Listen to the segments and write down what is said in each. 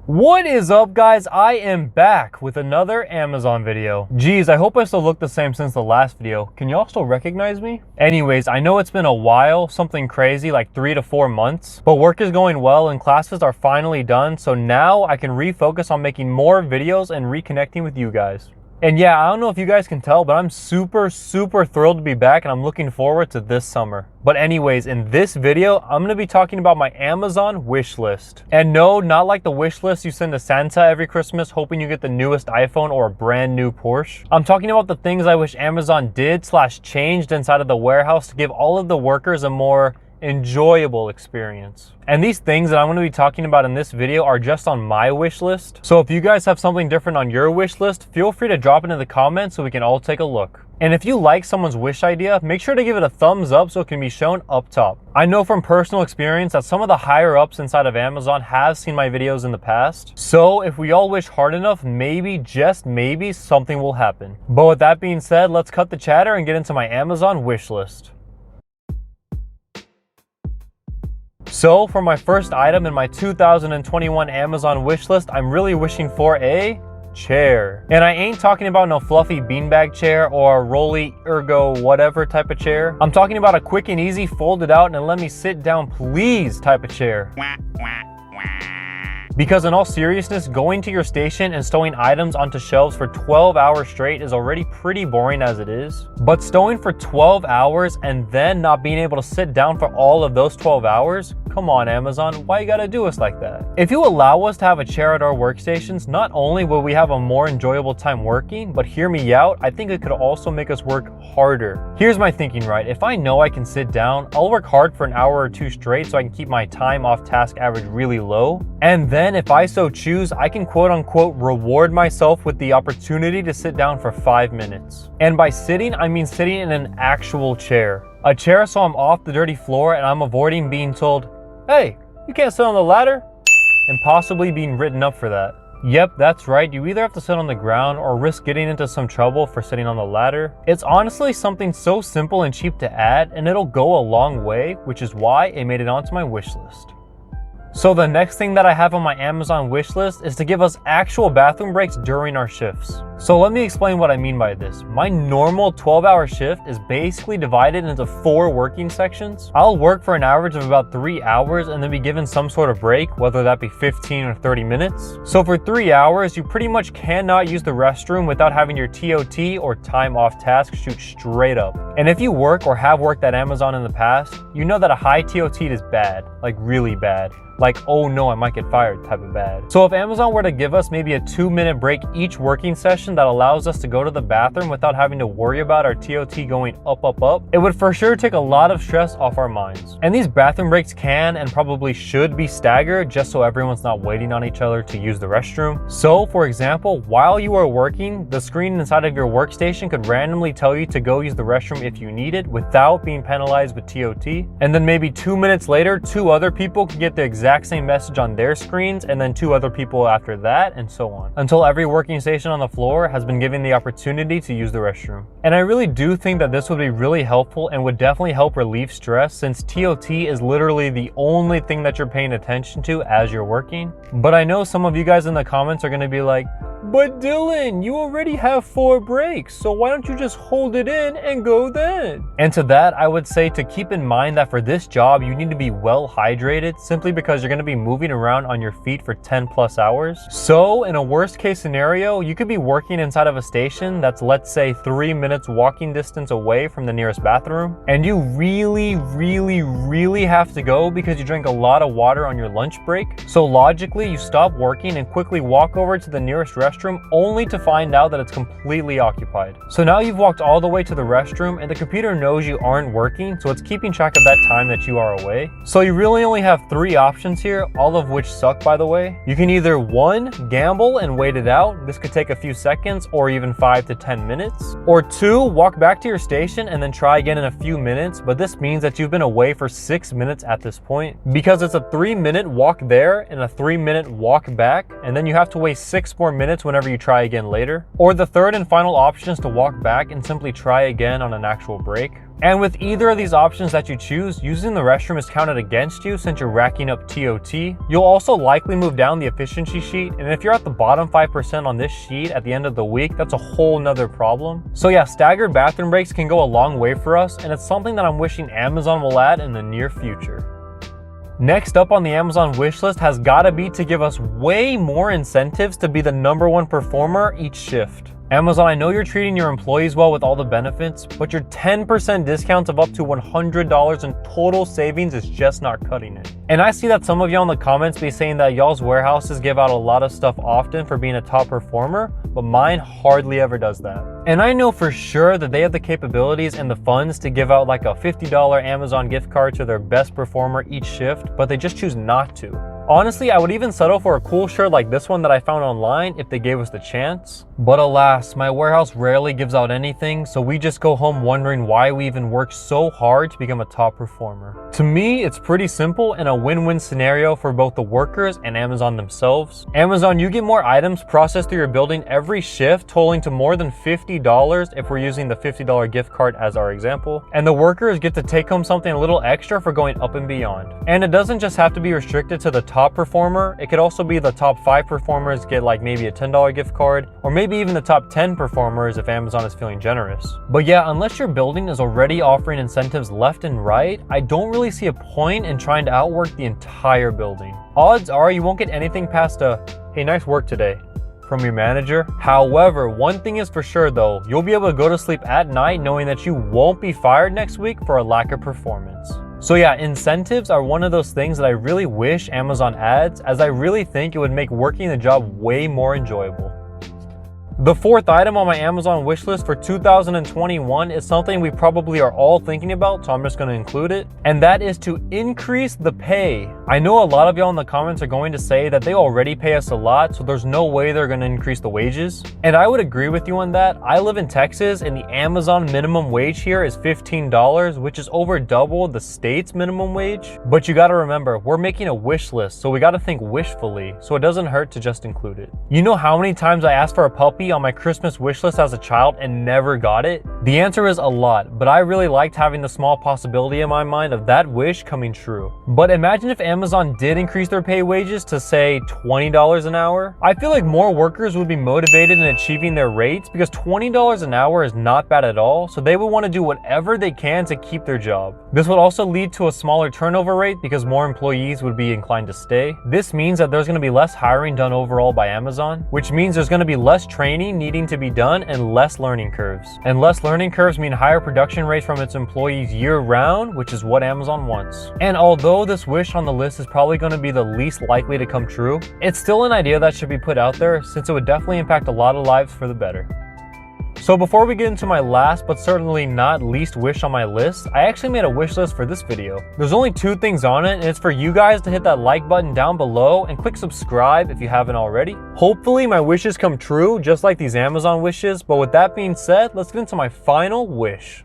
What is up, guys? I am back with another Amazon video. Geez, I hope I still look the same since the last video. Can y'all still recognize me? Anyways, I know it's been a while, something crazy like 3 to 4 months, but work is going well and classes are finally done, so now I can refocus on making more videos and reconnecting with you guys. And yeah, I don't know if you guys can tell, but I'm super thrilled to be back and I'm looking forward to this summer. But anyways, in this video, I'm going to be talking about my Amazon wish list. And no, not like the wish list you send to Santa every Christmas hoping you get the newest iPhone or a brand new Porsche. I'm talking about the things I wish Amazon did/changed inside of the warehouse to give all of the workers a more enjoyable experience. And these things that I'm going to be talking about in this video are just on my wish list. So if you guys have something different on your wish list, feel free to drop it in the comments so we can all take a look. And if you like someone's wish idea, make sure to give it a thumbs up so it can be shown up top. I know from personal experience that some of the higher ups inside of Amazon have seen my videos in the past. So if we all wish hard enough, maybe, just maybe, something will happen. But with that being said, let's cut the chatter and get into my Amazon wish list. So for my first item in my 2021 Amazon wish list, I'm really wishing for a chair. And I ain't talking about no fluffy beanbag chair or rolly ergo whatever type of chair. I'm talking about a quick and easy fold it out and let me sit down please type of chair. Because in all seriousness, going to your station and stowing items onto shelves for 12 hours straight is already pretty boring as it is. But stowing for 12 hours and then not being able to sit down for all of those 12 hours? Come on, Amazon, why you gotta do us like that? If you allow us to have a chair at our workstations, not only will we have a more enjoyable time working, but hear me out, I think it could also make us work harder. Here's my thinking, right? If I know I can sit down, I'll work hard for an hour or two straight so I can keep my time off task average really low. And then if I so choose, I can quote unquote reward myself with the opportunity to sit down for 5 minutes. And by sitting, I mean sitting in an actual chair. A chair so I'm off the dirty floor and I'm avoiding being told, hey, you can't sit on the ladder, and possibly being written up for that. Yep, that's right, you either have to sit on the ground or risk getting into some trouble for sitting on the ladder. It's honestly something so simple and cheap to add, and it'll go a long way, which is why it made it onto my wish list. So the next thing that I have on my Amazon wish list is to give us actual bathroom breaks during our shifts. So let me explain what I mean by this. My normal 12-hour shift is basically divided into 4 working sections. I'll work for an average of about 3 hours and then be given some sort of break, whether that be 15 or 30 minutes. So for 3 hours, you pretty much cannot use the restroom without having your TOT or time off task shoot straight up. And if you work or have worked at Amazon in the past, you know that a high TOT is bad, like really bad. Like, oh no, I might get fired type of bad. So if Amazon were to give us maybe a 2-minute break each working session that allows us to go to the bathroom without having to worry about our TOT going up, it would for sure take a lot of stress off our minds. And these bathroom breaks can and probably should be staggered just so everyone's not waiting on each other to use the restroom. So for example, while you are working, the screen inside of your workstation could randomly tell you to go use the restroom if you need it without being penalized with TOT. And then maybe 2 minutes later, 2 other people could get the exact same message on their screens, and then 2 other people after that, and so on, until every working station on the floor has been given the opportunity to use the restroom. And I really do think that this would be really helpful and would definitely help relieve stress, since TOT is literally the only thing that you're paying attention to as you're working. But I know some of you guys in the comments are going to be like, but Dylan, you already have 4 breaks, so why don't you just hold it in and go then? And to that, I would say to keep in mind that for this job, you need to be well hydrated simply because you're going to be moving around on your feet for 10+ hours. So in a worst case scenario, you could be working inside of a station that's, let's say, 3 minutes walking distance away from the nearest bathroom, and you really have to go because you drank a lot of water on your lunch break. So logically, you stop working and quickly walk over to the nearest restroom only to find out that it's completely occupied. So now you've walked all the way to the restroom and the computer knows you aren't working, so it's keeping track of that time that you are away. So you really only have 3 options here, all of which suck by the way. You can either 1, gamble and wait it out. This could take a few seconds or even 5 to 10 minutes. Or 2, walk back to your station and then try again in a few minutes, but this means that you've been away for 6 minutes at this point, because it's a 3-minute walk there and a 3-minute walk back, and then you have to wait 6 more minutes whenever you try again later. Or the third and final option is to walk back and simply try again on an actual break. And with either of these options that you choose, using the restroom is counted against you since you're racking up TOT. You'll also likely move down the efficiency sheet, and if you're at the bottom 5% on this sheet at the end of the week, that's a whole nother problem. So yeah, staggered bathroom breaks can go a long way for us, and it's something that I'm wishing Amazon will add in the near future. Next up on the Amazon wish list has gotta be to give us way more incentives to be the #1 performer each shift. Amazon, I know you're treating your employees well with all the benefits, but your 10% discounts of up to $100 in total savings is just not cutting it. And I see that some of y'all in the comments be saying that y'all's warehouses give out a lot of stuff often for being a top performer, but mine hardly ever does that. And I know for sure that they have the capabilities and the funds to give out like a $50 Amazon gift card to their best performer each shift, but they just choose not to. Honestly, I would even settle for a cool shirt like this one that I found online if they gave us the chance. But alas, my warehouse rarely gives out anything, so we just go home wondering why we even work so hard to become a top performer. To me, it's pretty simple and a win-win scenario for both the workers and Amazon themselves. Amazon, you get more items processed through your building every shift, totaling to more than $50 if we're using the $50 gift card as our example. And the workers get to take home something a little extra for going up and beyond. And it doesn't just have to be restricted to the top performer, it could also be the top 5 performers get like maybe a $10 gift card, or maybe even the top 10 performers if Amazon is feeling generous. But yeah, unless your building is already offering incentives left and right, I don't really see a point in trying to outwork the entire building. Odds are you won't get anything past a, "Hey, nice work today," from your manager. However, one thing is for sure though, you'll be able to go to sleep at night knowing that you won't be fired next week for a lack of performance. So yeah, incentives are one of those things that I really wish Amazon adds, as I really think it would make working the job way more enjoyable. The fourth item on my Amazon wish list for 2021 is something we probably are all thinking about, so I'm just going to include it, and that is to increase the pay. I know a lot of y'all in the comments are going to say that they already pay us a lot, so there's no way they're going to increase the wages. And I would agree with you on that. I live in Texas, and the Amazon minimum wage here is $15, which is over double the state's minimum wage. But you got to remember, we're making a wish list, so we got to think wishfully, so it doesn't hurt to just include it. You know how many times I asked for a puppy on my Christmas wish list as a child and never got it? The answer is a lot, but I really liked having the small possibility in my mind of that wish coming true. But imagine if Amazon did increase their pay wages to say $20 an hour. I feel like more workers would be motivated in achieving their rates because $20 an hour is not bad at all, so they would want to do whatever they can to keep their job. This would also lead to a smaller turnover rate because more employees would be inclined to stay. This means that there's going to be less hiring done overall by Amazon, which means there's going to be less training needing to be done and less learning curves. And less learning curves mean higher production rates from its employees year round, which is what Amazon wants. And although this wish on the list is probably going to be the least likely to come true, it's still an idea that should be put out there since it would definitely impact a lot of lives for the better. So before we get into my last but certainly not least wish on my list, I actually made a wish list for this video. There's only 2 things on it, and it's for you guys to hit that like button down below and click subscribe if you haven't already. Hopefully my wishes come true just like these Amazon wishes, but with that being said, let's get into my final wish.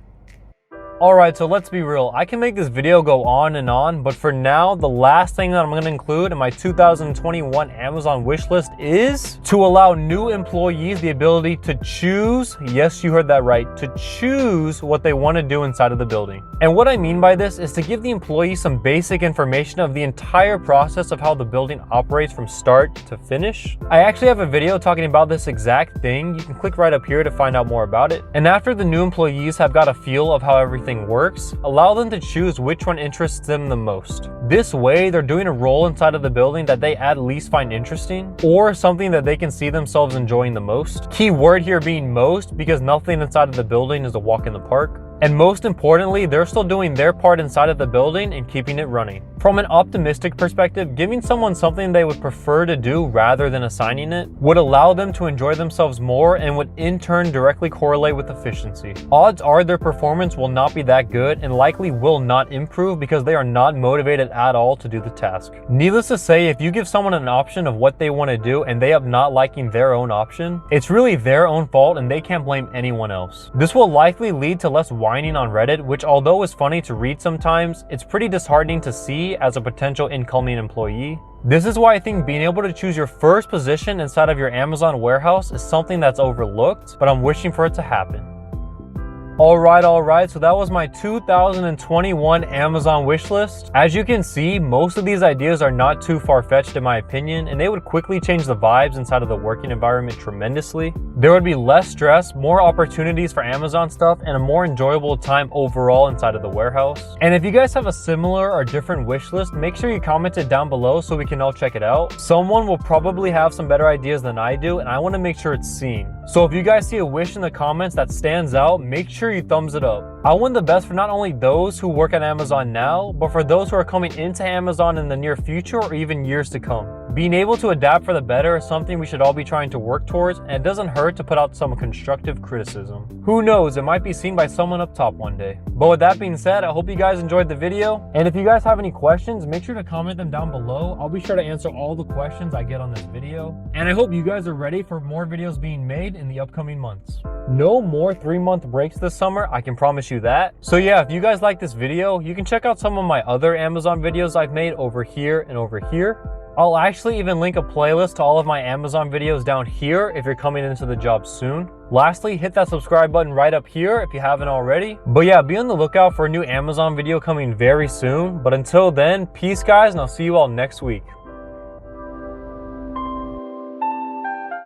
Alright, so let's be real. I can make this video go on and on, but for now, the last thing that I'm going to include in my 2021 Amazon wish list is to allow new employees the ability to choose, yes, you heard that right, to choose what they want to do inside of the building. And what I mean by this is to give the employees some basic information of the entire process of how the building operates from start to finish. I actually have a video talking about this exact thing. You can click right up here to find out more about it. And after the new employees have got a feel of how everything works, allow them to choose which one interests them the most. This way, they're doing a role inside of the building that they at least find interesting, or something that they can see themselves enjoying the most. Key word here being most, because nothing inside of the building is a walk in the park. And most importantly, they're still doing their part inside of the building and keeping it running. From an optimistic perspective, giving someone something they would prefer to do rather than assigning it would allow them to enjoy themselves more and would in turn directly correlate with efficiency. Odds are their performance will not be that good and likely will not improve because they are not motivated at all to do the task. Needless to say, if you give someone an option of what they want to do and they end up not liking their own option, it's really their own fault and they can't blame anyone else. This will likely lead to less whining on Reddit, which although is funny to read sometimes, it's pretty disheartening to see as a potential incoming employee. This is why I think being able to choose your first position inside of your Amazon warehouse is something that's overlooked, but I'm wishing for it to happen. All right, so that was my 2021 Amazon wish list. As you can see, most of these ideas are not too far-fetched in my opinion, and they would quickly change the vibes inside of the working environment tremendously. There would be less stress, more opportunities for Amazon stuff, and a more enjoyable time overall inside of the warehouse. And if you guys have a similar or different wish list, make sure you comment it down below so we can all check it out. Someone will probably have some better ideas than I do, and I want to make sure it's seen. So if you guys see a wish in the comments that stands out, make sure you thumbs it up. I want the best for not only those who work at Amazon now, but for those who are coming into Amazon in the near future or even years to come. Being able to adapt for the better is something we should all be trying to work towards, and it doesn't hurt to put out some constructive criticism. Who knows, it might be seen by someone up top one day. But with that being said, I hope you guys enjoyed the video. And if you guys have any questions, make sure to comment them down below. I'll be sure to answer all the questions I get on this video. And I hope you guys are ready for more videos being made in the upcoming months. No more 3-month breaks this summer, I can promise you that. So yeah, if you guys like this video, you can check out some of my other Amazon videos I've made over here and over here. I'll actually even link a playlist to all of my Amazon videos down here if you're coming into the job soon. Lastly, hit that subscribe button right up here if you haven't already. But yeah, be on the lookout for a new Amazon video coming very soon. But until then, peace guys, and I'll see you all next week.